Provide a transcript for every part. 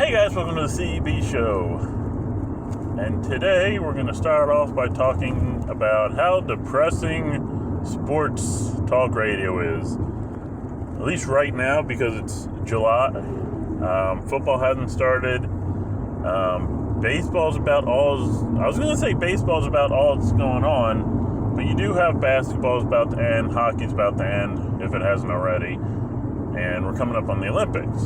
Hey guys, welcome to the CEB Show. And today we're going to start off by talking about how depressing sports talk radio is. At least right now, because it's July. Football hasn't started. Baseball's about all... I was going to say baseball's about all that's going on, but you do have basketball's about to end, hockey's about to end, if it hasn't already. And we're coming up on the Olympics.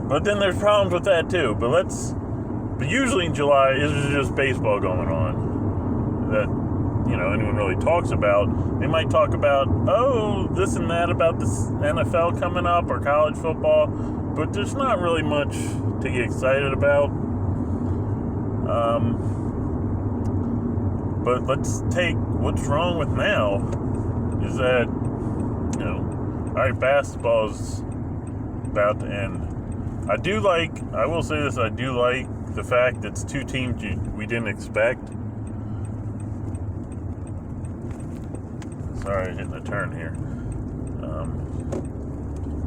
But then there's problems with that too. But usually in July, it's just baseball going on that, anyone really talks about. They might talk about, this and that about the NFL coming up or college football, but there's not really much to get excited about. But let's take what's wrong with now is that, all right, basketball's about to end. I will say this, I do like the fact it's two teams we didn't expect. Sorry, hitting a turn here.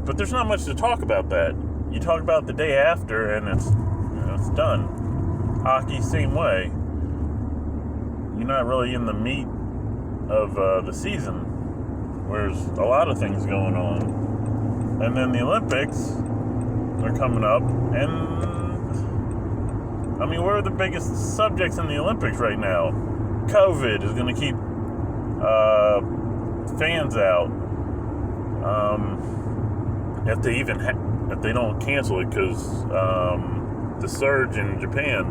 But there's not much to talk about that. You talk about the day after and it's done. Hockey, same way. You're not really in the meat of the season, where there's a lot of things going on. And then the Olympics are coming up, and what are the biggest subjects in the Olympics right now? COVID is going to keep fans out. If they don't cancel it, because the surge in Japan.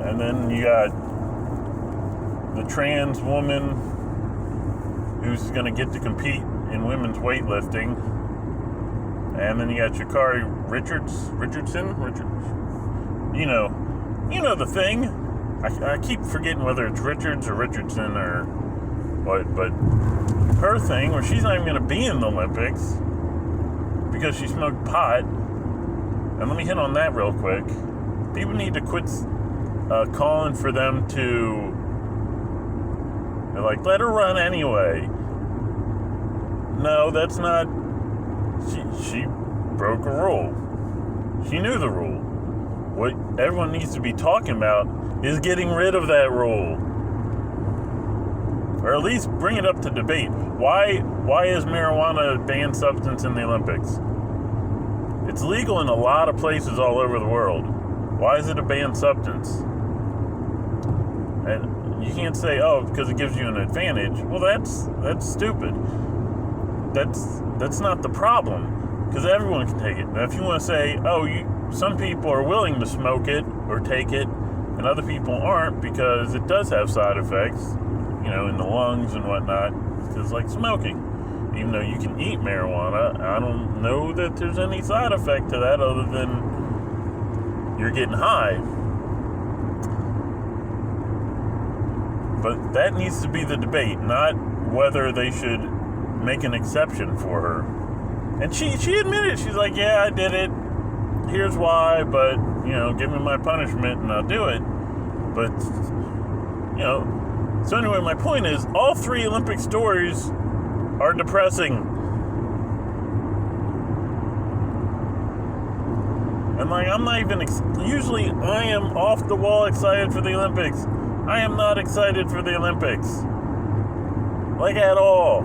And then you got the trans woman who's going to get to compete in women's weightlifting. And then you got Sha'Carri Richardson. You know the thing. I keep forgetting whether it's Richards or Richardson or what, but her thing where she's not even going to be in the Olympics because she smoked pot. And let me hit on that real quick. People need to quit calling for them to... They're like, let her run anyway. No, that's not... She broke a rule. She knew the rule. What everyone needs to be talking about is getting rid of that rule. Or at least bring it up to debate. Why is marijuana a banned substance in the Olympics? It's legal in a lot of places all over the world. Why is it a banned substance? And you can't say, because it gives you an advantage. Well, that's stupid. That's not the problem, because everyone can take it. Now, if you want to say, some people are willing to smoke it or take it, and other people aren't because it does have side effects, in the lungs and whatnot, because like smoking. Even though you can eat marijuana, I don't know that there's any side effect to that other than you're getting high. But that needs to be the debate, not whether they should make an exception for her. And she admitted, she's like, yeah, I did it. Here's why, but, give me my punishment and I'll do it. But, so anyway, my point is, all three Olympic stories are depressing. And I'm not even, usually I am off the wall excited for the Olympics. I am not excited for the Olympics. At all.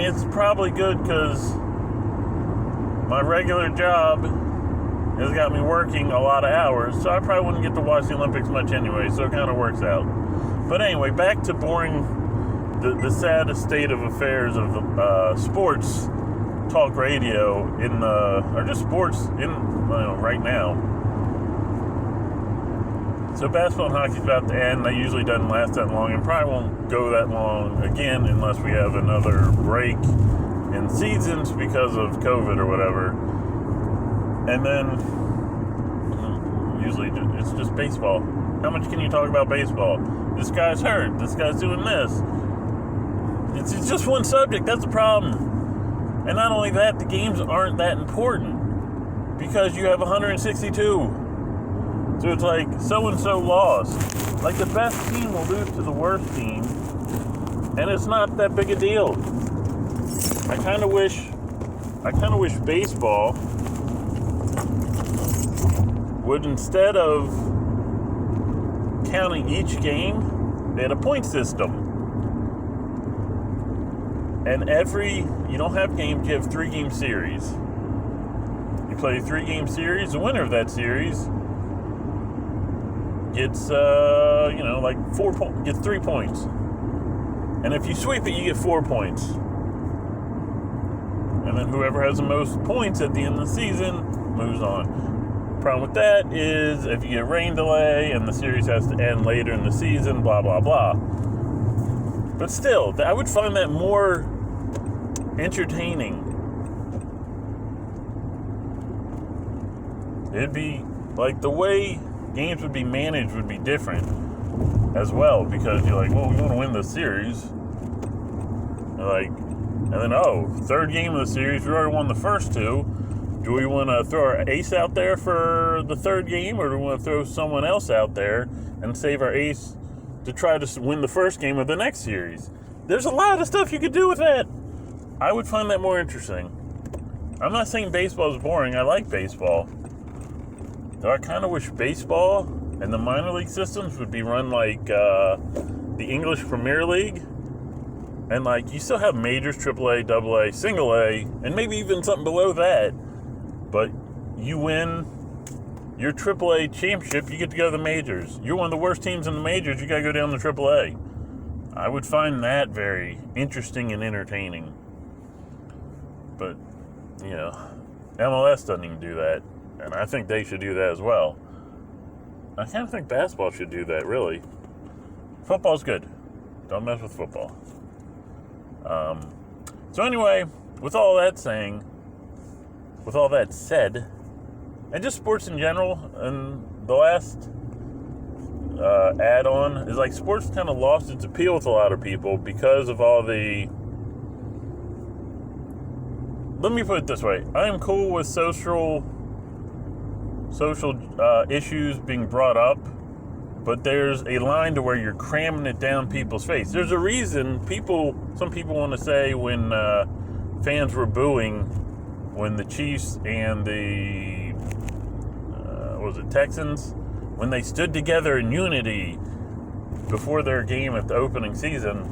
It's probably good because my regular job has got me working a lot of hours, so I probably wouldn't get to watch the Olympics much anyway, so it kind of works out. But anyway, back to boring, the saddest state of affairs of sports talk radio or just sports right now. So basketball and hockey's about to end. That usually doesn't last that long and probably won't go that long again unless we have another break in seasons because of COVID or whatever. And then usually it's just baseball. How much can you talk about baseball? This guy's hurt. This guy's doing this. It's just one subject. That's the problem. And not only that, the games aren't that important because you have 162. So it's like so-and-so lost. Like the best team will lose to the worst team. And it's not that big a deal. I kind of wish baseball would, instead of counting each game, they had a point system. And you don't have games, you have 3-game series. You play a 3-game series, the winner of that series gets, gets 3 points. And if you sweep it, you get 4 points. And then whoever has the most points at the end of the season moves on. Problem with that is if you get rain delay and the series has to end later in the season, blah, blah, blah. But still, I would find that more entertaining. It'd be like the way games would be managed would be different as well, because you're like, well, we want to win the series. And then, third game of the series, we already won the first 2. Do we want to throw our ace out there for the third game, or do we want to throw someone else out there and save our ace to try to win the first game of the next series? There's a lot of stuff you could do with that. I would find that more interesting. I'm not saying baseball is boring. I like baseball. Though I kind of wish baseball and the minor league systems would be run like the English Premier League. And you still have majors, AAA, AA, single A, and maybe even something below that. But you win your AAA championship, you get to go to the majors. You're one of the worst teams in the majors, you got to go down to AAA. I would find that very interesting and entertaining. But, MLS doesn't even do that. And I think they should do that as well. I kind of think basketball should do that, really. Football's good. Don't mess with football. So anyway, with all that said, and just sports in general, and the last add-on is sports kind of lost its appeal with a lot of people because of all the... Let me put it this way. I am cool with social issues being brought up, but there's a line to where you're cramming it down people's face. There's a reason some people want to say when fans were booing when the Chiefs and the Texans, when they stood together in unity before their game at the opening season,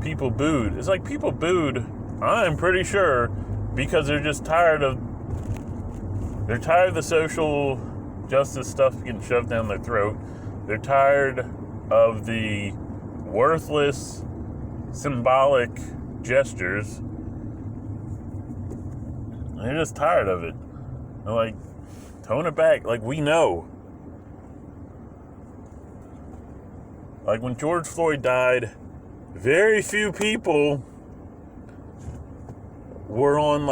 people booed. It's like people booed, I'm pretty sure, because they're just tired of the social justice stuff getting shoved down their throat. They're tired of the worthless, symbolic gestures. They're just tired of it. They're tone it back. We know. When George Floyd died, very few people were on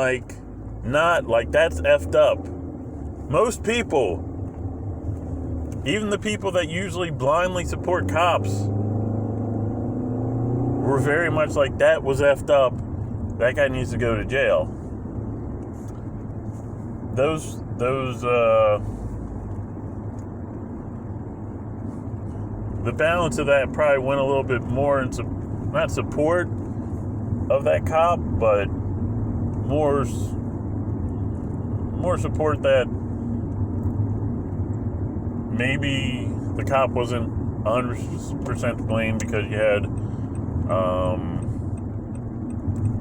not that's effed up. Most people, even the people that usually blindly support cops, were very much that was effed up. That guy needs to go to jail. The balance of that probably went a little bit more into not support of that cop, but more support that maybe the cop wasn't 100% to blame, because you had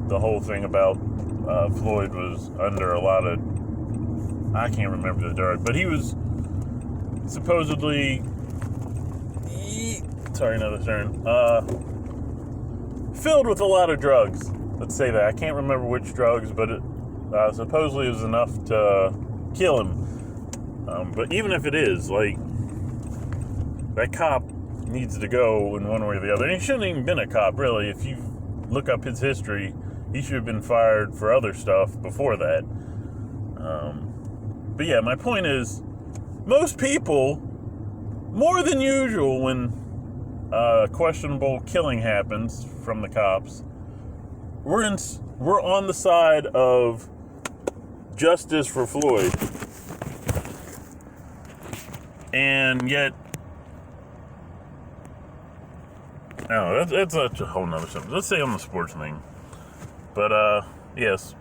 the whole thing about Floyd was under a lot of, I can't remember the dirt, but he was supposedly, another turn, filled with a lot of drugs. Let's say that. I can't remember which drugs, but it supposedly was enough to kill him. But even if it is, that cop needs to go in one way or the other. And he shouldn't have even been a cop, really. If you look up his history, he should have been fired for other stuff before that. But yeah, my point is, most people, more than usual, when questionable killing happens from the cops, we're on the side of justice for Floyd. And yet, No, that's a whole nother subject. Let's stay on the sports thing. But, yes.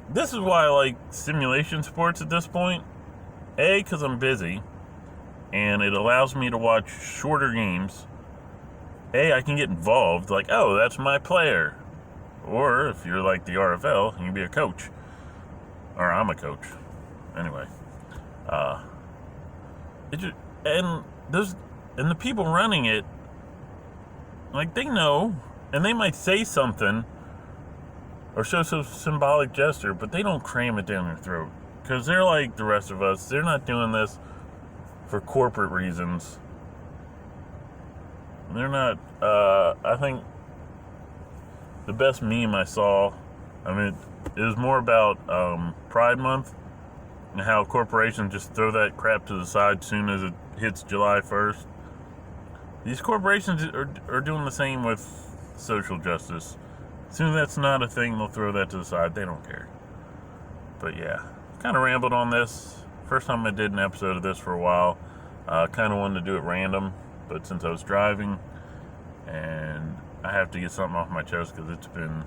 This is why I like simulation sports at this point. A, because I'm busy, and it allows me to watch shorter games. A, I can get involved, like, oh, that's my player. Or, if you're like the RFL, you can be a coach. Or I'm a coach. Anyway. And the people running it, like, they know, and they might say something or show some symbolic gesture, but they don't cram it down their throat. Because they're like the rest of us. They're not doing this for corporate reasons. They're not, I think the best meme I saw, I mean, it was more about Pride Month and how corporations just throw that crap to the side as soon as it hits July 1st. These corporations are doing the same with social justice. As soon as that's not a thing, they'll throw that to the side. They don't care. But yeah, kind of rambled on this. First time I did an episode of this for a while. Kind of wanted to do it random, but since I was driving, and I have to get something off my chest because it's been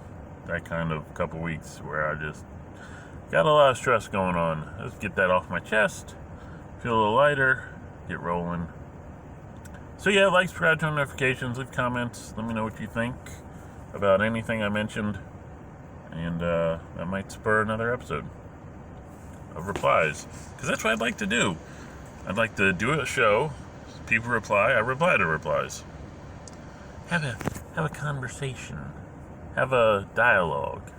that kind of couple weeks where I just got a lot of stress going on. Let's get that off my chest, feel a little lighter, get rolling. So yeah, like, subscribe, turn on notifications, leave comments, let me know what you think about anything I mentioned, and that might spur another episode of replies, because that's what I'd like to do. I'd like to do a show, people reply, I reply to replies. Have a conversation, have a dialogue,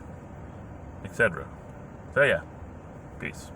etc. So yeah, peace.